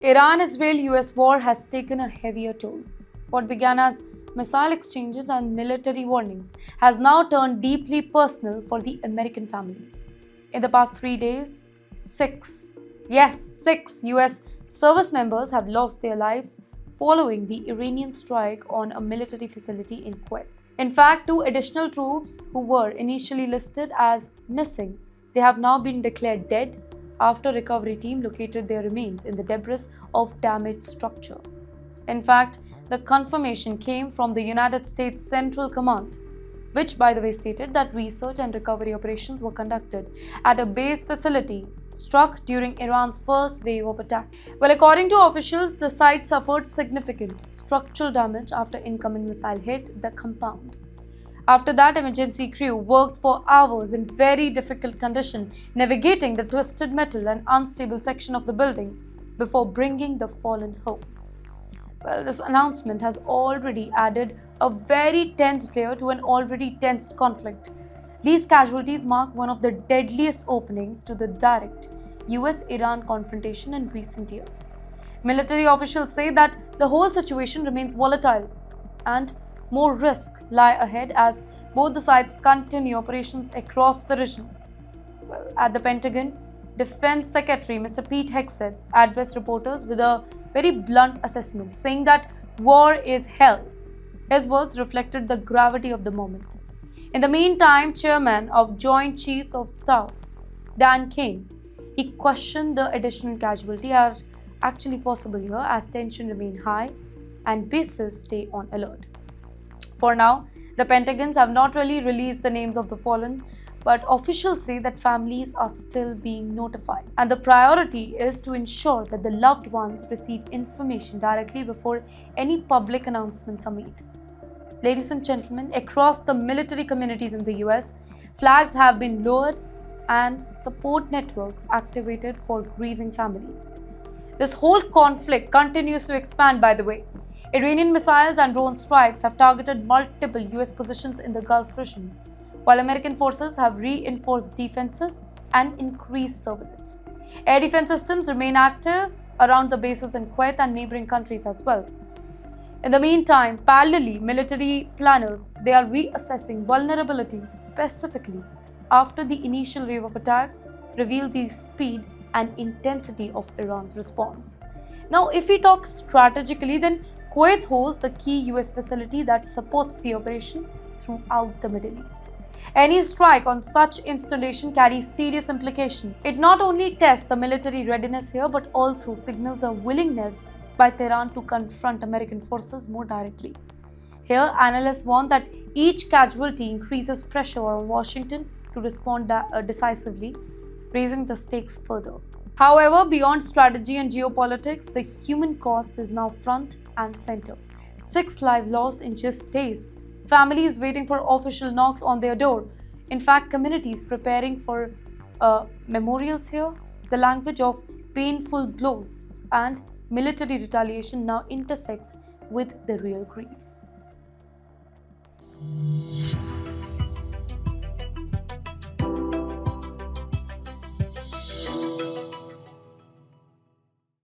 Iran-Israel-U.S war has taken a heavier toll. What began as missile exchanges and military warnings has now turned deeply personal for the American families. In the past 3 days, six U.S. service members have lost their lives following the Iranian strike on a military facility in Kuwait. In fact, two additional troops who were initially listed as missing, they have now been declared dead after recovery team located their remains in the debris of damaged structure. In fact, the confirmation came from the United States Central Command, which by the way stated that research and recovery operations were conducted at a base facility struck during Iran's first wave of attack. Well, according to officials, the site suffered significant structural damage after incoming missile hit the compound. After that, emergency crew worked for hours in very difficult condition, navigating the twisted metal and unstable section of the building before bringing the fallen home. Well, this announcement has already added a very tense layer to an already tensed conflict. These casualties mark one of the deadliest openings to the direct US-Iran confrontation in recent years. Military officials say that the whole situation remains volatile and more risks lie ahead as both the sides continue operations across the region. Well, at the Pentagon, Defense Secretary Mr. Pete Hegseth addressed reporters with a very blunt assessment, saying that war is hell. His words reflected the gravity of the moment. In the meantime, Chairman of Joint Chiefs of Staff, Dan Kane, he questioned the additional casualty are actually possible here as tension remain high and bases stay on alert. For now, the Pentagons have not really released the names of the fallen, but officials say that families are still being notified. And the priority is to ensure that the loved ones receive information directly before any public announcements are made. Ladies and gentlemen, across the military communities in the US, flags have been lowered and support networks activated for grieving families. This whole conflict continues to expand, by the way. Iranian missiles and drone strikes have targeted multiple US positions in the Gulf region, while American forces have reinforced defenses and increased surveillance. Air defense systems remain active around the bases in Kuwait and neighboring countries as well. In the meantime, parallelly, military planners, they are reassessing vulnerabilities specifically after the initial wave of attacks revealed the speed and intensity of Iran's response. Now, if we talk strategically, then Kuwait hosts the key US facility that supports the operation throughout the Middle East. Any strike on such installation carries serious implications. It not only tests the military readiness here, but also signals a willingness by Tehran to confront American forces more directly. Here, analysts warn that each casualty increases pressure on Washington to respond decisively, raising the stakes further. However, beyond strategy and geopolitics, the human cost is now front and center. 6 lives lost in just days. Families waiting for official knocks on their door. In fact, communities preparing for memorials here. The language of painful blows and military retaliation now intersects with the real grief.